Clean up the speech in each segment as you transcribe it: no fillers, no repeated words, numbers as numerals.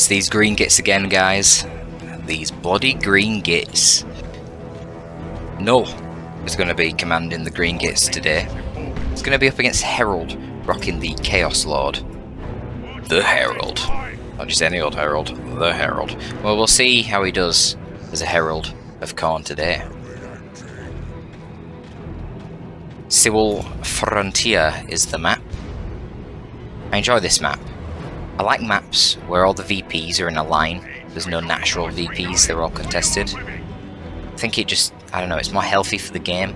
these green gits again, guys. These bloody green gits. Null is going to be commanding the green gits today. It's going to be up against Herald, rocking the Chaos Lord. The Herald. Not just any old Herald, the Herald. Well, we'll see how he does as a Herald of Khorne today. Sewell Frontier is the map. I enjoy this map. I like maps where all the VPs are in a line. There's no natural VPs, they're all contested. I think it just, I don't know, it's more healthy for the game.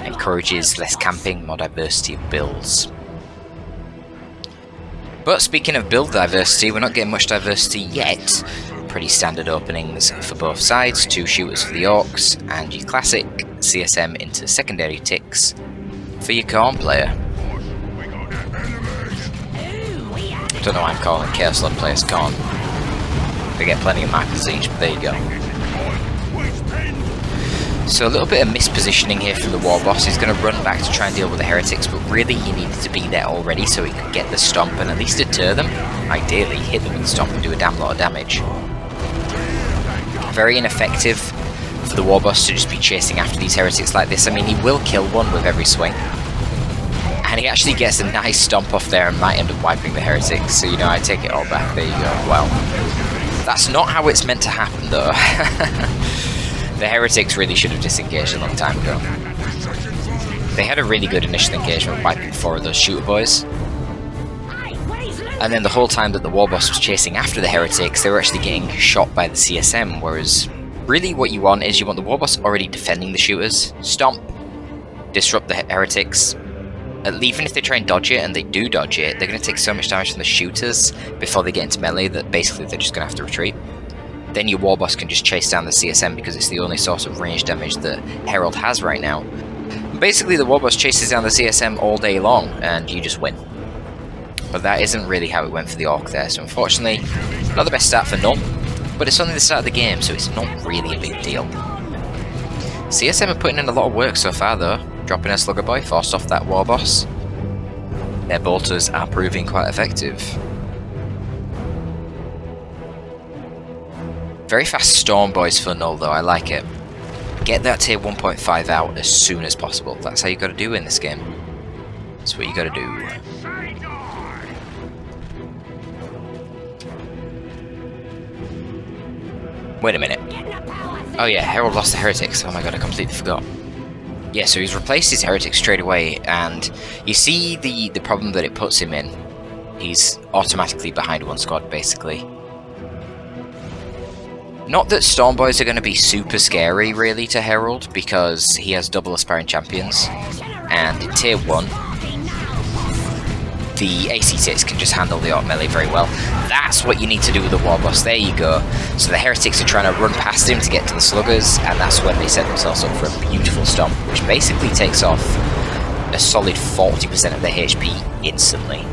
Encourages less camping, more diversity of builds. But speaking of build diversity, we're not getting much diversity yet. Pretty standard openings for both sides, 2 shooters for the Orcs, and your classic CSM into secondary ticks for your Khorne player. Don't know why I'm calling Chaos Lord players Khorne. They get plenty of markers each, but there you go. So a little bit of mispositioning here from the War Boss. He's going to run back to try and deal with the Heretics, but really he needed to be there already so he could get the Stomp and at least deter them. Ideally, hit them with the Stomp and do a damn lot of damage. Very ineffective for the War Boss to just be chasing after these Heretics like this. I mean, he will kill one with every swing. And he actually gets a nice Stomp off there and might end up wiping the Heretics. So, you know, I take it all back. There you go. Well, that's not how it's meant to happen, though. The Heretics really should have disengaged a long time ago. They had a really good initial engagement, wiping 4 of those shooter boys. And then the whole time that the War Boss was chasing after the Heretics, they were actually getting shot by the CSM, whereas really what you want is you want the War Boss already defending the shooters, stomp, disrupt the Heretics. Even if they try and dodge it, and they do dodge it, they're going to take so much damage from the shooters before they get into melee that basically they're just going to have to retreat. Then your War Boss can just chase down the CSM because it's the only source of range damage that Herald has right now. Basically the War Boss chases down the CSM all day long and you just win. But that isn't really how it went for the Orc there, so unfortunately not the best start for Null, but it's only the start of the game so it's not really a big deal. CSM are putting in a lot of work so far though, dropping a Slugger Boy, forced off that War Boss. Their bolters are proving quite effective. Very fast Storm Boys for Null though, I like it. Get that tier 1.5 out as soon as possible. That's how you gotta do in this game. That's what you gotta do. Wait a minute. Oh yeah, Herald lost the Heretics. Oh my god, I completely forgot. Yeah, so he's replaced his Heretics straight away, and you see the problem that it puts him in. He's automatically behind 1 squad, basically. Not that Storm Boys are going to be super scary, really, to Herald, because he has double Aspiring Champions, and in Tier 1, the AC Ticks can just handle the Orc melee very well. That's what you need to do with the War Boss, there you go. So the Heretics are trying to run past him to get to the Sluggers, and that's when they set themselves up for a beautiful Stomp, which basically takes off a solid 40% of their HP instantly.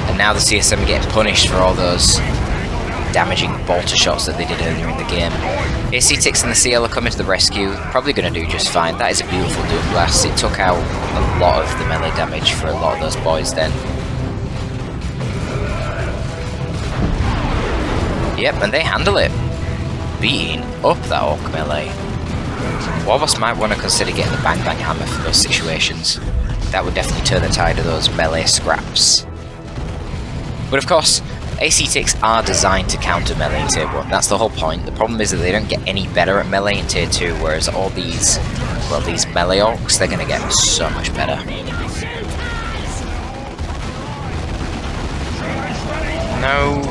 And now the CSM are getting punished for all those damaging bolter shots that they did earlier in the game. AC Ticks and the CL are coming to the rescue, probably going to do just fine. That is a beautiful Doom Blast. It took out a lot of the melee damage for a lot of those boys then. Yep, and they handle it. Beating up that Orc melee. War Boss might want to consider getting the Bang Bang Hammer for those situations. That would definitely turn the tide of those melee scraps. But of course, AC Ticks are designed to counter melee in Tier 1, that's the whole point. The problem is that they don't get any better at melee in Tier 2, whereas all these, well, these melee Orcs, they're going to get so much better. No.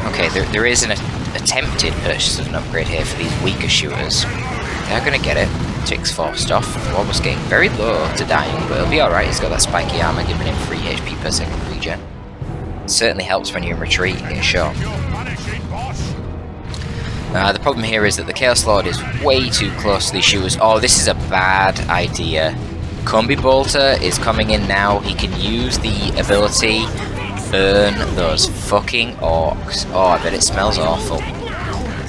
Okay, there is an attempted purchase of an upgrade here for these weaker shooters. They're going to get it. Ticks forced off. Almost getting very low to dying, but it'll be alright. He's got that spiky armor giving him 3 HP per second regen. Certainly helps when you're in retreat and get shot. The problem here is that the Chaos Lord is way too close to these shooters. Oh, this is a bad idea. Combi Bolter is coming in now. He can use the ability, burn those fucking Orcs. Oh, I bet it smells awful.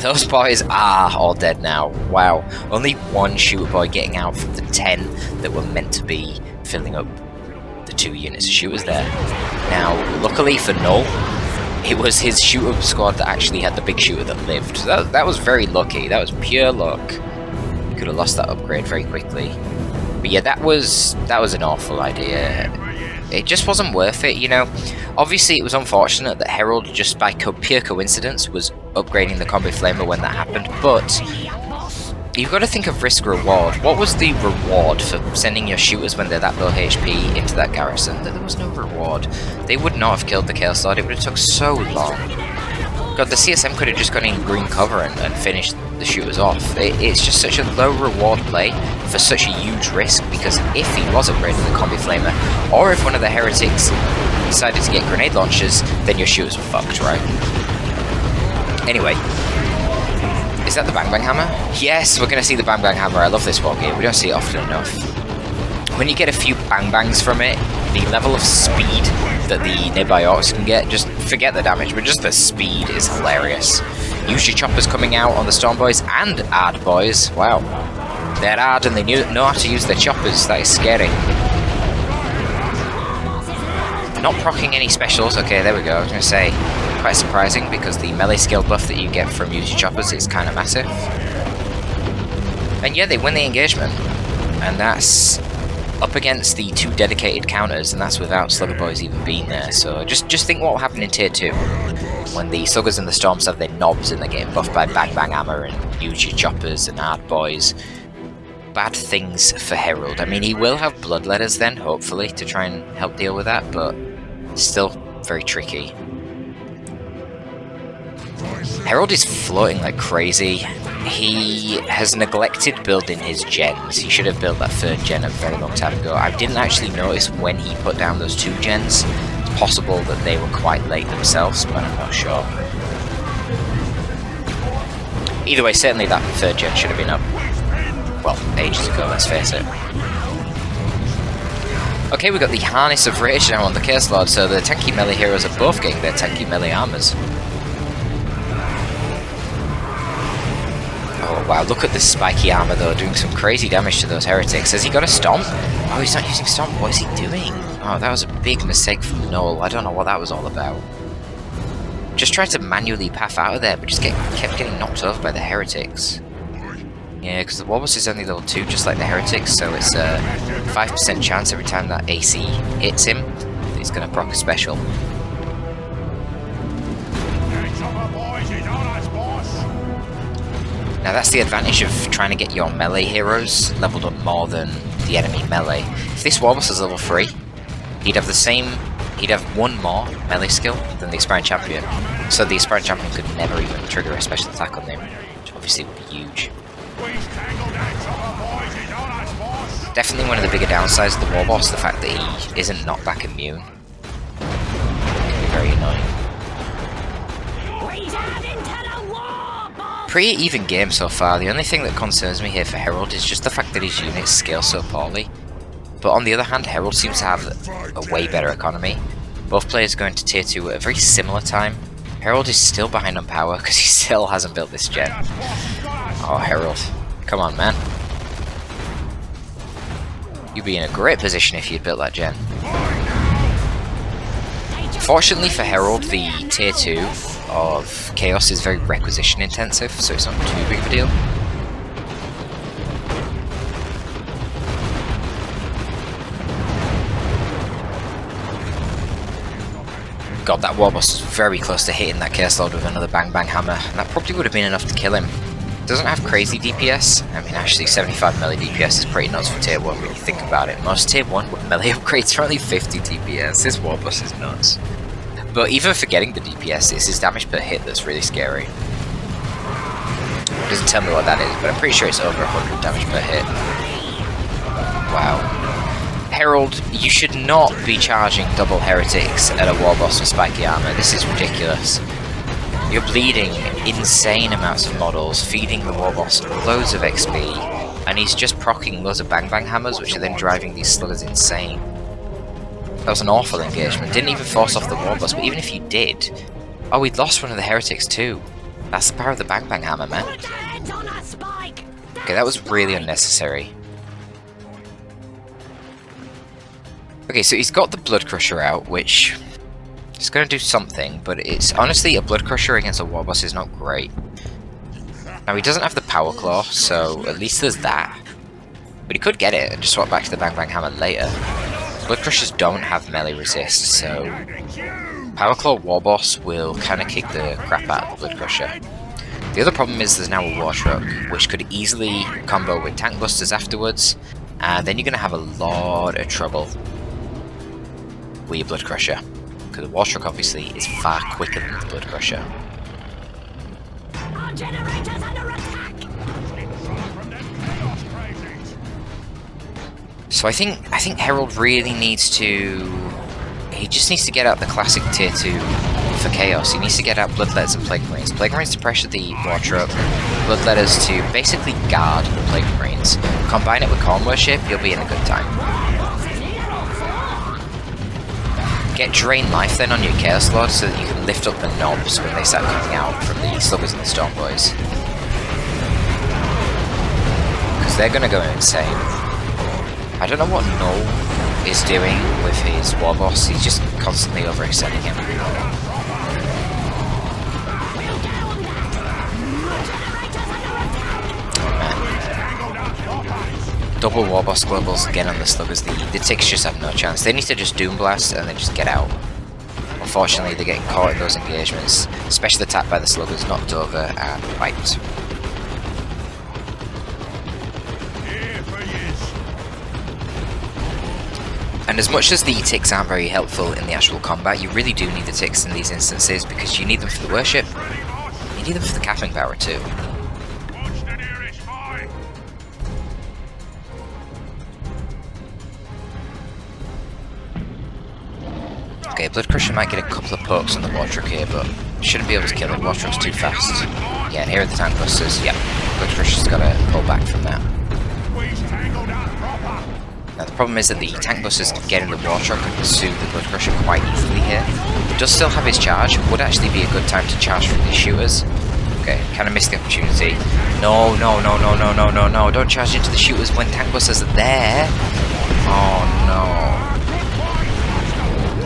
Those boys are all dead now. Wow. Only one shooter boy getting out from the 10 that were meant to be filling up the 2 units of shooters there. Now, luckily for Null, it was his shooter squad that actually had the big shooter that lived. That was very lucky. That was pure luck. He could have lost that upgrade very quickly. But yeah, that was an awful idea. It just wasn't worth it, you know. Obviously, it was unfortunate that Herald, just by pure coincidence, was upgrading the Combi Flamer when that happened, but you've got to think of risk-reward. What was the reward for sending your shooters when they're that low HP into that garrison? There was no reward. They would not have killed the Chaos Lord. It would have took so long. God, the CSM could have just gone in green cover and finished the shooters off. It's just such a low reward play for such a huge risk, because if he was upgrading the Combi Flamer, or if one of the heretics decided to get grenade launchers, then your shooters were fucked, right? Anyway, is that the Bang Bang Hammer? Yes, we're going to see the Bang Bang Hammer. I love this war game. We don't see it often enough. When you get a few Bang Bangs from it, the level of speed that the nearby orcs can get, just forget the damage, but just the speed is hilarious. Use your choppers coming out on the Storm Boys and Ard Boys. Wow. They're Ard and they know how to use their choppers. That is scary. Not proccing any specials. Okay, there we go. I was going to say, quite surprising, because the melee skill buff that you get from using choppers is kind of massive. And yeah, they win the engagement. And that's up against the 2 dedicated counters, and that's without Slugger Boys even being there. So just think what will happen in Tier 2. When the Sluggers and the Storms have their knobs and they're getting buffed by Bang Bang Hammer and use your choppers and Ard Boys. Bad things for Herald. I mean, he will have Bloodletters then, hopefully, to try and help deal with that, but still very tricky. Herald is floating like crazy. He has neglected building his gens. He should have built that 3rd gen a very long time ago. I didn't actually notice when he put down those 2 gens. It's possible that they were quite late themselves, but I'm not sure. Either way, certainly that 3rd gen should have been up, well, ages ago, let's face it. Okay, we've got the Harness of Rage now on the Chaos Lord, so the tanky melee heroes are both getting their tanky melee armors. Oh wow, look at the spiky armor though, doing some crazy damage to those heretics. Has he got a stomp? Oh, he's not using stomp. What is he doing? Oh, that was a big mistake from Null. I don't know what that was all about. Just tried to manually path out of there, but just kept getting knocked over by the heretics. Yeah, because the Warboss is only level 2, just like the heretics, so it's a 5% chance every time that AC hits him, he's going to proc a special. Now that's the advantage of trying to get your melee heroes leveled up more than the enemy melee. If this Warboss is level 3, he'd have the same, he'd have 1 more melee skill than the Aspiring Champion, so the Aspiring Champion could never even trigger a special attack on him, which obviously would be huge. Definitely one of the bigger downsides of the Warboss, the fact that he isn't knockback immune. It can be very annoying. Pretty even game so far. The only thing that concerns me here for Herald is just the fact that his units scale so poorly. But on the other hand, Herald seems to have a way better economy. Both players going to tier 2 at a very similar time. Herald is still behind on power because he still hasn't built this gen. Oh, Herald. Come on, man. You'd be in a great position if you'd built that gen. Fortunately for Herald, the tier 2 of Chaos is very requisition intensive, so it's not too big of a deal. God, that Warboss was very close to hitting that Chaos Lord with another Bang Bang Hammer, and that probably would have been enough to kill him. Doesn't have crazy DPS. I mean, actually 75 melee DPS is pretty nuts for tier 1 when you think about it. Most tier 1 with melee upgrades are only 50 DPS. This Warboss is nuts. But even forgetting the DPS, it's his damage per hit that's really scary. It doesn't tell me what that is, but I'm pretty sure it's over 100 damage per hit. Wow. Herald, you should not be charging double heretics at a Warboss with spiky armor. This is ridiculous. You're bleeding insane amounts of models, feeding the Warboss loads of XP, and he's just proccing loads of Bang Bang Hammers, which are then driving these sluggers insane. That was an awful engagement. Didn't even force off the Warboss, but even if you did... Oh, we'd lost one of the heretics too. That's the power of the Bang Bang Hammer, man. Okay, that was really unnecessary. Okay, so he's got the Blood Crusher out, which is going to do something, but it's honestly, a Blood Crusher against a War Boss is not great. Now, he doesn't have the Power Claw, so at least there's that. But he could get it and just swap back to the Bang Bang Hammer later. Blood Crushers don't have melee resist, so Power Claw War Boss will kind of kick the crap out of the Blood Crusher. The other problem is there's now a War Truck, which could easily combo with Tank Busters afterwards, and then you're going to have a lot of trouble with your Blood Crusher, because the War Truck obviously is far quicker than the Blood Crusher. Our generator's under attack! So I think Herald really needs to... He just needs to get out the classic tier 2 for Chaos. He needs to get out Bloodletters and Plague Marines. Plague Marines to pressure the War Truck, Bloodletters to basically guard the Plague Marines. Combine it with Corn Worship, you'll be in a good time. Get Drain Life then on your Chaos Lord so that you can lift up the knobs when they start coming out from the Sluggers and the Storm Boys. Because they're going to go insane. I don't know what Null is doing with his War Boss, he's just constantly overextending him. Man. Double War Boss globals again on the Sluggers, the ticks just have no chance. They need to just Doom Blast and then just get out. Unfortunately, they're getting caught in those engagements, especially the tap by the Sluggers, knocked over and wiped. And as much as the ticks aren't very helpful in the actual combat, you really do need the ticks in these instances because you need them for the worship, you need them for the capping power too. Okay, Blood Crusher might get a couple of pokes on the War Truck here, but shouldn't be able to kill it. War Truck's too fast. Yeah, and here are the Tank Busters. Yep, Blood Crusher's got to pull back from that. Now the problem is that the Tank Busters can get in the War Truck and pursue the Blood Crusher quite easily here. He does still have his charge, would actually be a good time to charge from these shooters. Okay, kind of missed the opportunity. No, no, no, no, no, no, no, no, don't charge into the shooters when Tank Busters are there. Oh no.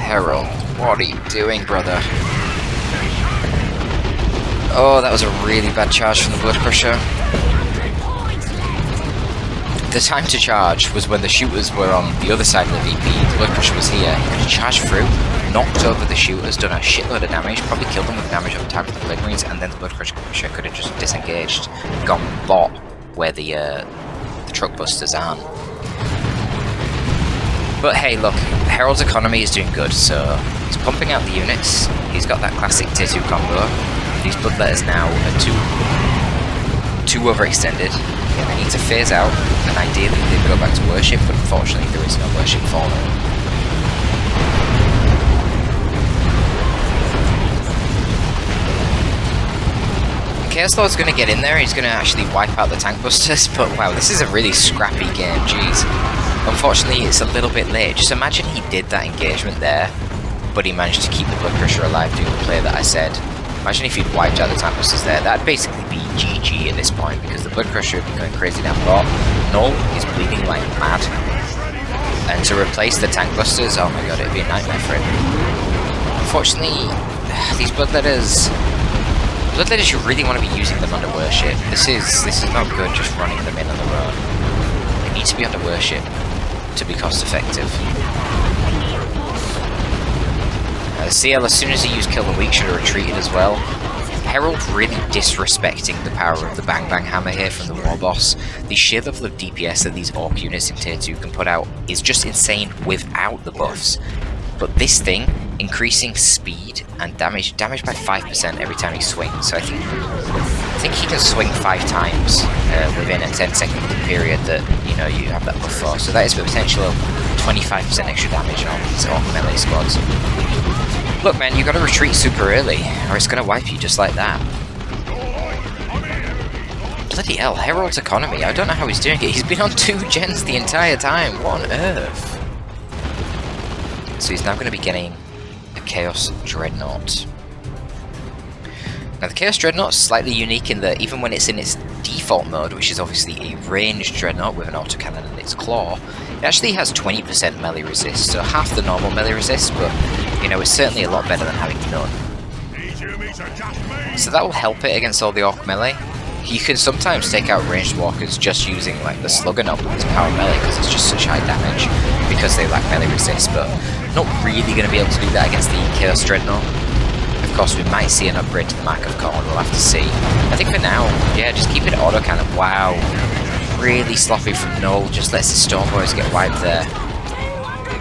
Herald, what are you doing, brother? Oh, that was a really bad charge from the Blood Crusher. The time to charge was when the shooters were on the other side of the VP, the Blood Crusher was here, he could have charged through, knocked over the shooters, done a shitload of damage, probably killed them with damage on top of the Plague Marines, and then the Blood Crusher could have just disengaged, gone bot where the Truck Busters aren't. But hey, look, Herald's economy is doing good, so he's pumping out the units, he's got that classic tier 2 combo, these Bloodletters now are too overextended. They need to phase out, and ideally they go back to worship, but unfortunately there is no worship for them. Chaos Lord's going to get in there, he's going to actually wipe out the Tank Busters, but wow, this is a really scrappy game, jeez. Unfortunately, it's a little bit late. Just imagine he did that engagement there, but he managed to keep the Blood Crusher alive doing the play that I said. Imagine if he'd wiped out the Tank Busters there. That'd basically be GG at this point, because the Blood Crusher would be going crazy down bot. Null is bleeding like mad. And to replace the Tank Busters, oh my god, it'd be a nightmare for him. Unfortunately, these Bloodletters, you really want to be using them under worship. This is not good just running them in on their own. They need to be under worship to be cost effective. CL, as soon as he used Kill the Weak, should have retreated as well. Herald really disrespecting the power of the Bang Bang Hammer here from the War Boss. The sheer level of DPS that these Orc units in Tier 2 can put out is just insane without the buffs. But this thing, increasing speed and damage by 5% every time he swings. So I think he can swing 5 times within a 10-second period that you have that buff for. So that is the potential of 25% extra damage on these Orc melee squads. Look man, you gotta retreat super early, or it's gonna wipe you just like that. Bloody hell, Herald's economy, I don't know how he's doing it. He's been on 2 gens the entire time, what on earth? So he's now gonna be getting a Chaos Dreadnought. Now the Chaos Dreadnought's slightly unique in that even when it's in its default mode, which is obviously a ranged Dreadnought with an autocannon in its claw, it actually has 20% melee resist, so half the normal melee resist, but you know, it's certainly a lot better than having none. So that will help it against all the Orc melee. You can sometimes take out ranged walkers just using like the Slugger Knob with its power melee because it's just such high damage because they lack melee resist, but not really going to be able to do that against the Chaos Dreadnought. Of course, we might see an upgrade to the Mark of Corn, we'll have to see. I think for now, yeah, just keep it autocannon. Wow, really sloppy from Null, just lets the Storm Boys get wiped there.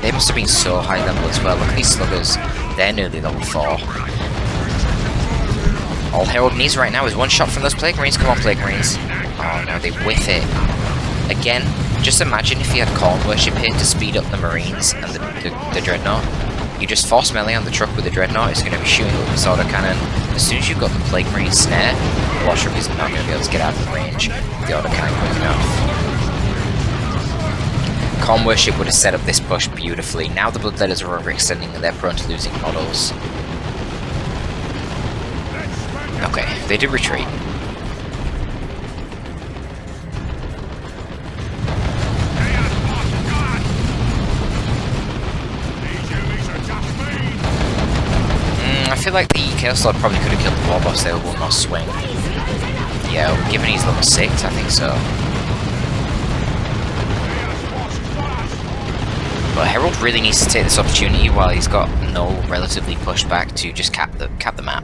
They must have been so high level as well. Look at these sluggers, they're nearly level 4. All Herald needs right now is one shot from those Plague Marines. Come on, Plague Marines. Oh no, they whiff it. Again, just imagine if you had Corn Worship here to speed up the Marines and the Dreadnought. You just force melee on the truck with the Dreadnought, it's going to be shooting with this autocannon. As soon as you've got the Plague Marine snare, the Warship is not going to be able to get out of range with the autocannon quick enough. Corn Worship would have set up this push beautifully. Now the Bloodletters are overextending and they're prone to losing models. Okay, they did retreat. I feel like the Chaos Lord probably could have killed the War Boss there with one more swing. Yeah, given he's level 6, I think so. But Herald really needs to take this opportunity while he's got Null relatively pushed back to just cap the map.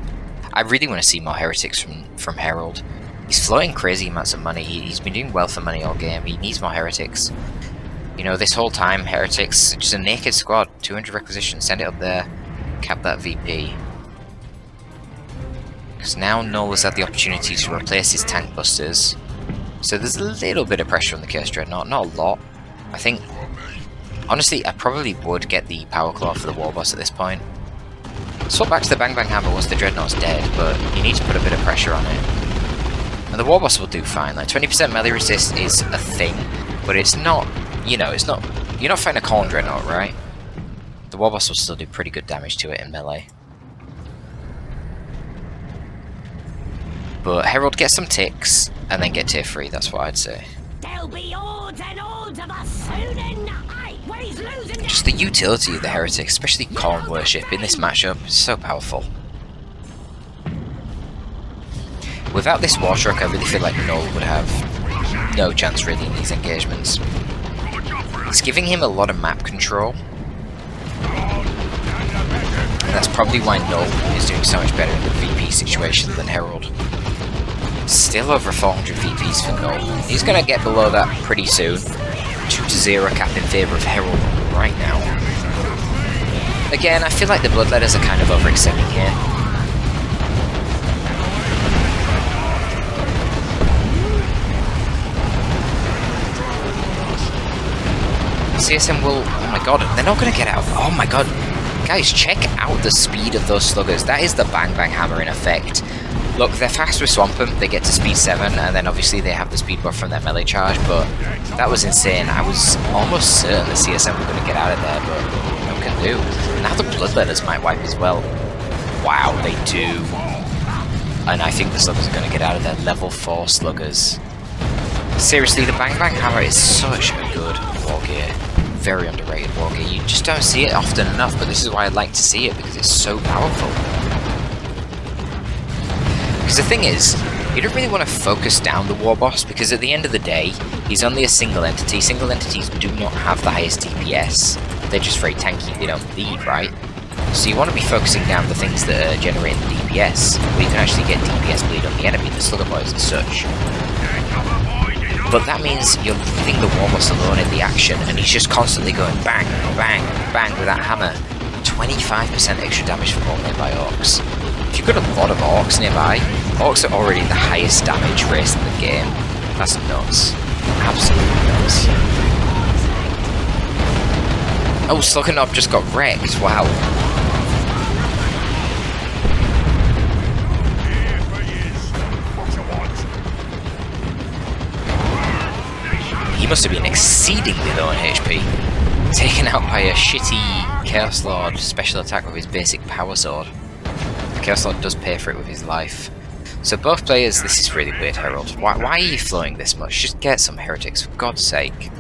I really want to see more Heretics from Herald. He's floating crazy amounts of money. He's been doing well for money all game. He needs more Heretics. You know, this whole time, Heretics, just a naked squad, 200 requisition, send it up there, cap that VP. Because now Null has had the opportunity to replace his tank busters. So there's a little bit of pressure on the Chaos Dreadnought, not a lot. I think, honestly, I probably would get the Power Claw for the War Boss at this point. Swap back to the Bang Bang Hammer once the Dreadnought's dead, but you need to put a bit of pressure on it. And the War Boss will do fine. Like 20% melee resist is a thing, but it's not, you know, it's not, you're not fighting a Corn Dreadnought, right? The War Boss will still do pretty good damage to it in melee. But Herald gets some ticks, and then get tier 3, that's what I'd say. There'll be hordes and hordes of us soon enough. He's losing. Just the utility of the Heretics, especially Corn Worship in this matchup, is so powerful. Without this War Truck, I really feel like Null would have no chance really in these engagements. It's giving him a lot of map control. And that's probably why Null is doing so much better in the VP situation than Herald. Still over 400 VPs for Null. He's going to get below that pretty soon. 2-0 cap in favour of Herald right now. Again, I feel like the Bloodletters are kind of overextending here. CSM will... oh my god, they're not going to get out. Oh my god. Guys, check out the speed of those sluggers. That is the Bang Bang Hammer in effect. Look, they're fast with Swampum, they get to speed 7, and then obviously they have the speed buff from their melee charge, but that was insane. I was almost certain the CSM were going to get out of there, but no can do. Now the Bloodletters might wipe as well. Wow, they do. And I think the sluggers are going to get out of there. Level 4 sluggers. Seriously, the Bang Bang Hammer is such a good war gear. Very underrated war gear. You just don't see it often enough, but this is why I'd like to see it, because it's so powerful. Because the thing is, you don't really want to focus down the War Boss, because at the end of the day, he's only a single entity. Single entities do not have the highest DPS. They're just very tanky, they don't lead, right? So you want to be focusing down the things that are generating the DPS, where you can actually get DPS bleed on the enemy, the Slugger Boys and such. But that means you're leaving the War Boss alone in the action, and he's just constantly going bang, bang, bang with that hammer. 25% extra damage from all nearby Orcs. If you've got a lot of Orcs nearby, Orcs are already the highest damage race in the game. That's nuts. Absolutely nuts. Oh, Slugger Knob just got wrecked, wow. He must have been exceedingly low on HP. Taken out by a shitty Chaos Lord special attack with his basic power sword. The Chaos Lord does pay for it with his life. So both players, this is really weird, Herald. Why are you flowing this much? Just get some heretics, for God's sake.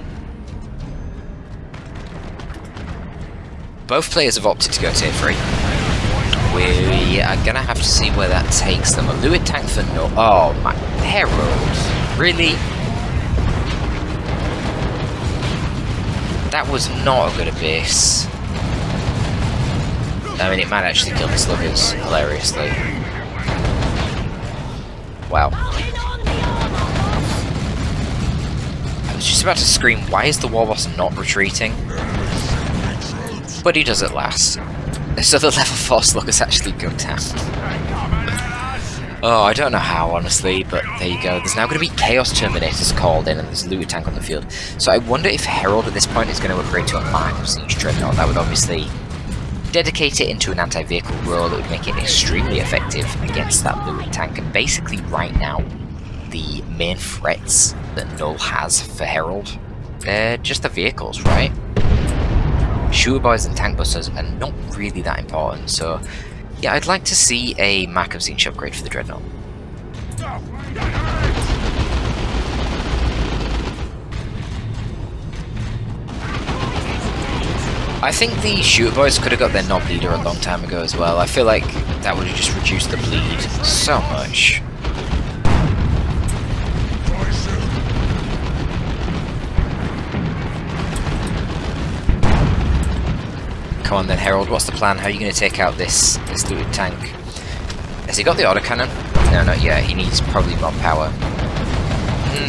Both players have opted to go tier 3. We are gonna have to see where that takes them. A Loota tank for no. Oh my. Herald. Really? That was not a good abyss. I mean, it might actually kill the sluggers, hilariously. Wow. I was just about to scream, why is the Warboss not retreating? But he does at last. So the level 4 sluggers actually go down. Oh, I don't know how, honestly, but there you go. There's now going to be Chaos Terminators called in, and there's a Loota tank on the field. So I wonder if Herald at this point is going to upgrade to a Mark of Siege Dreadnought. That would obviously dedicate it into an anti-vehicle role that would make it extremely effective against that Loota tank. And basically, right now, the main threats that Null has for Herald, they're just the vehicles, right? Shooter boys and tank busters are not really that important, so yeah, I'd like to see a Mark of Zinch upgrade for the Dreadnought. I think the shooter boys could have got their knob leader a long time ago as well. I feel like that would have just reduced the bleed so much. Come on then, Herald, what's the plan? How are you going to take out this Loota tank? Has he got the autocannon? No, not yet. He needs probably more power.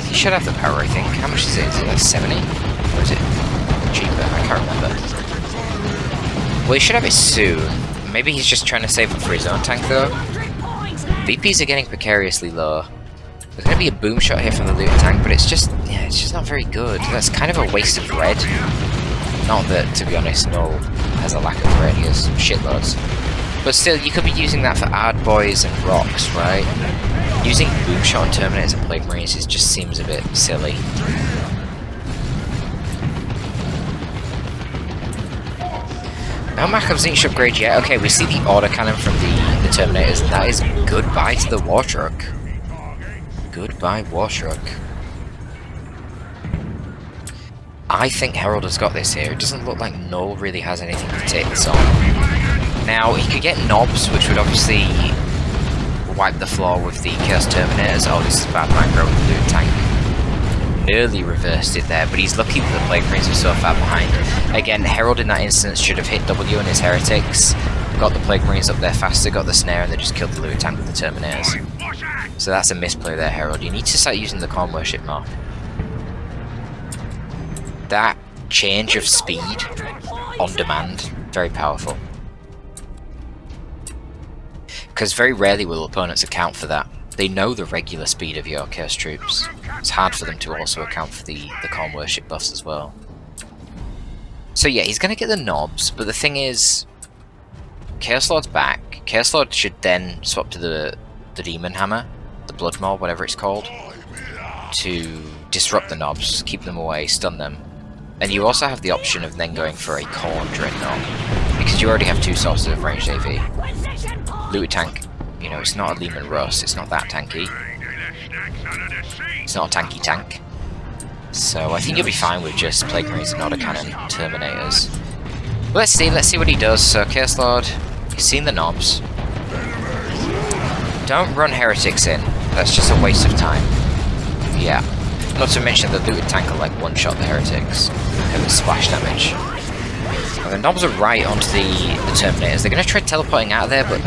He should have the power, I think. How much is it? Is it like 70? Or is it cheaper? I can't remember. Well, he should have it soon. Maybe he's just trying to save it for his own tank, though. VPs are getting precariously low. There's going to be a boom shot here from the Loota tank, but it's just, yeah, it's just not very good. That's kind of a waste of red. Not that, to be honest, Null has a lack of red, he has shitloads. But still, you could be using that for Ard Boys and Rocks, right? Using Boomshot and Terminators and Plague Marines just seems a bit silly. No Mark of Zinch upgrade yet. Okay, we see the autocannon from the Terminators, and that is goodbye to the War Truck. Goodbye, War Truck. I think Herald has got this here. It doesn't look like Null really has anything to take this on. Now, he could get knobs, which would obviously wipe the floor with the Chaos Terminators. Oh, this is bad micro with the Loota tank. Nearly reversed it there, but he's lucky that the Plague Marines are so far behind. Again, Herald in that instance should have hit W and his Heretics, got the Plague Marines up there faster, got the Snare, and they just killed the Loota tank with the Terminators. So that's a misplay there, Herald. You need to start using the Corn Worship more. That change of speed on demand, very powerful. Because very rarely will opponents account for that. They know the regular speed of your Chaos troops. It's hard for them to also account for the Corn Worship buffs as well. So yeah, he's going to get the knobs, but the thing is, Chaos Lord's back. Chaos Lord should then swap to the Demon Hammer, the Blood Maw, whatever it's called, to disrupt the knobs, keep them away, stun them. And you also have the option of then going for a Corn Dreadnought, because you already have two sources of ranged AV. Loota tank, you know, it's not a Lehman Russ, it's not that tanky. It's not a tanky tank. So I think you'll be fine with just Plague Marines and Autocannon Terminators. Let's see what he does. So Chaos Lord, he's seen the knobs. Don't run Heretics in, that's just a waste of time. Yeah. Not to mention the Loota tank will like one-shot the Heretics because of splash damage. And the knobs are right onto the Terminators. They're going to try teleporting out of there, but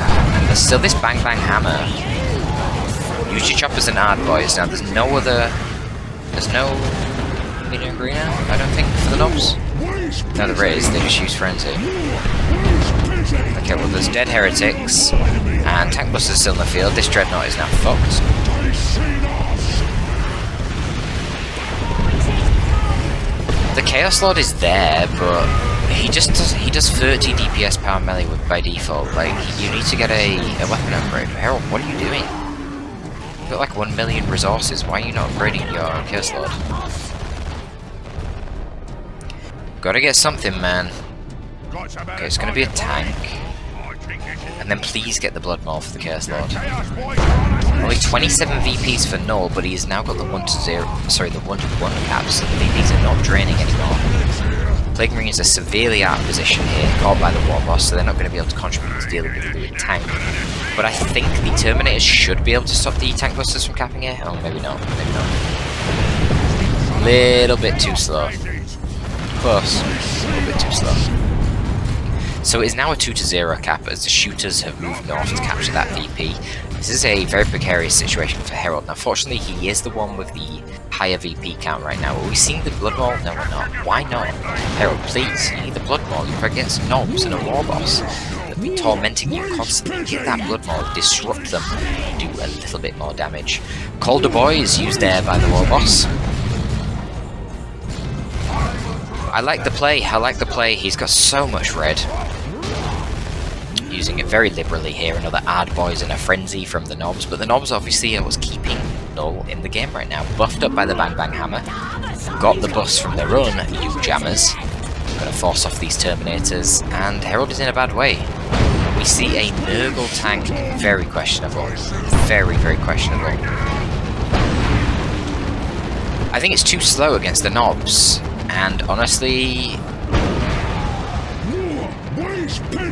there's still this Bang Bang Hammer. Use your choppers and Ard Boys. Now there's no other... There's no medium greener, I don't think, for the knobs. No, there is. They just use Frenzy. Okay, well there's dead Heretics. And Tank Buster's still in the field. This Dreadnought is now fucked. The Chaos Lord is there, but he does 30 DPS power melee by default. Like, you need to get a weapon upgrade. Herald, what are you doing? You've got like 1 million resources. Why are you not upgrading your Chaos Lord? Gotta get something, man. Okay, it's gonna be a tank. And then please get the Blood Maul for the Chaos Lord. Only 27 VPs for Null, but he's now got the 1-0, sorry, the 1-1 caps, so the VPs are not draining anymore. Plague Marines are severely out of position here, caught by the War Boss, so they're not going to be able to contribute to dealing with the Loota tank. But I think the Terminators should be able to stop the tank busters from capping it. Oh, maybe not, maybe not. Little bit too slow. Close, a little bit too slow. So it is now a 2-0 cap as the shooters have moved north to capture that VP. This is a very precarious situation for Herald. Now fortunately he is the one with the higher VP count right now. Are we seeing the Blood Maul? No we're not. Why not? Herald, please, you need the Blood Maul. You're against Knobs and a War Boss. They'll be tormenting you constantly. Get that Blood Maul, disrupt them, do a little bit more damage. Calder Boy is used there by the War Boss. I like the play, I like the play. He's got so much red. Using it very liberally here. Another Ad Boys in a frenzy from the Knobs, but the Knobs obviously are what's keeping Null in the game right now. Buffed up by the Bang Bang Hammer. Got the buffs from their own jammers. Gonna force off these Terminators, and Herald is in a bad way. We see a Nurgle tank, very questionable. Very, very questionable. I think it's too slow against the Knobs, and honestly,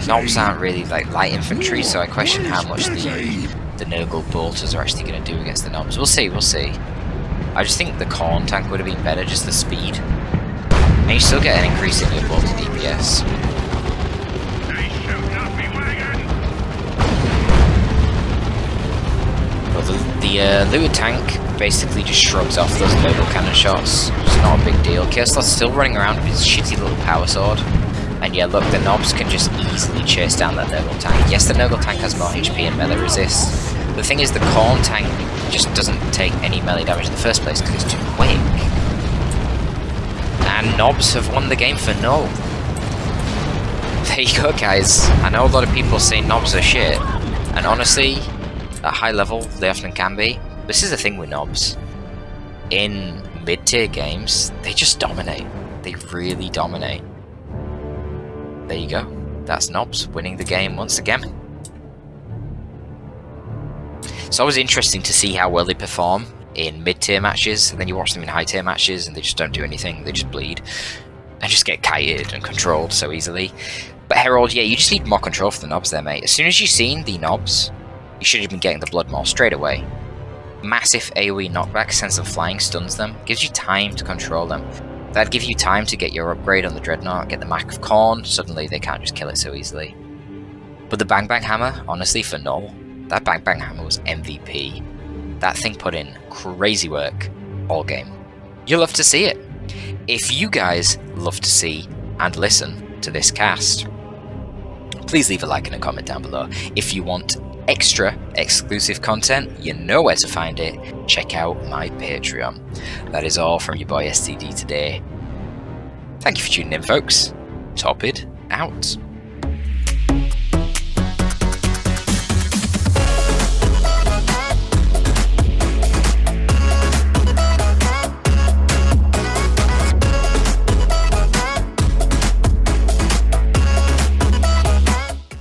Knobs aren't really like light infantry, so I question how much the Nurgle bolters are actually going to do against the Knobs. We'll see, we'll see. I just think the Khorne tank would have been better, just the speed. And you still get an increase in your bolter DPS. Well, the Loota tank basically just shrugs off those Nurgle cannon shots. It's not a big deal. Chaos Lord's still running around with his shitty little power sword. And yeah, look, the Knobs can just easily chase down that Nurgle tank. Yes, the Nurgle tank has more HP and melee resist. The thing is, the Khorne tank just doesn't take any melee damage in the first place because it's too quick. And Knobs have won the game for Null. There you go, guys. I know a lot of people say Knobs are shit. And honestly, at high level, they often can be. This is the thing with Knobs. In mid-tier games, they just dominate. They really dominate. There you go. That's Knobs winning the game once again. It's always interesting to see how well they perform in mid-tier matches, and then you watch them in high-tier matches and they just don't do anything, they just bleed. And just get kited and controlled so easily. But Herald, yeah, you just need more control for the Knobs there, mate. As soon as you've seen the Knobs, you should have been getting the Blood Maul straight away. Massive AoE knockback, sense of flying stuns them, gives you time to control them. That'd give you time to get your upgrade on the Dreadnought, get the Mac of Khorne, suddenly they can't just kill it so easily. But the Bang Bang Hammer, honestly for Null, that Bang Bang Hammer was MVP. That thing put in crazy work all game. You'll love to see it. If you guys love to see and listen to this cast, please leave a like and a comment down below. If you want extra exclusive content, you know where to find it. Check out my Patreon. That is all from your boy STD today. Thank you for tuning in, folks. Torpid out.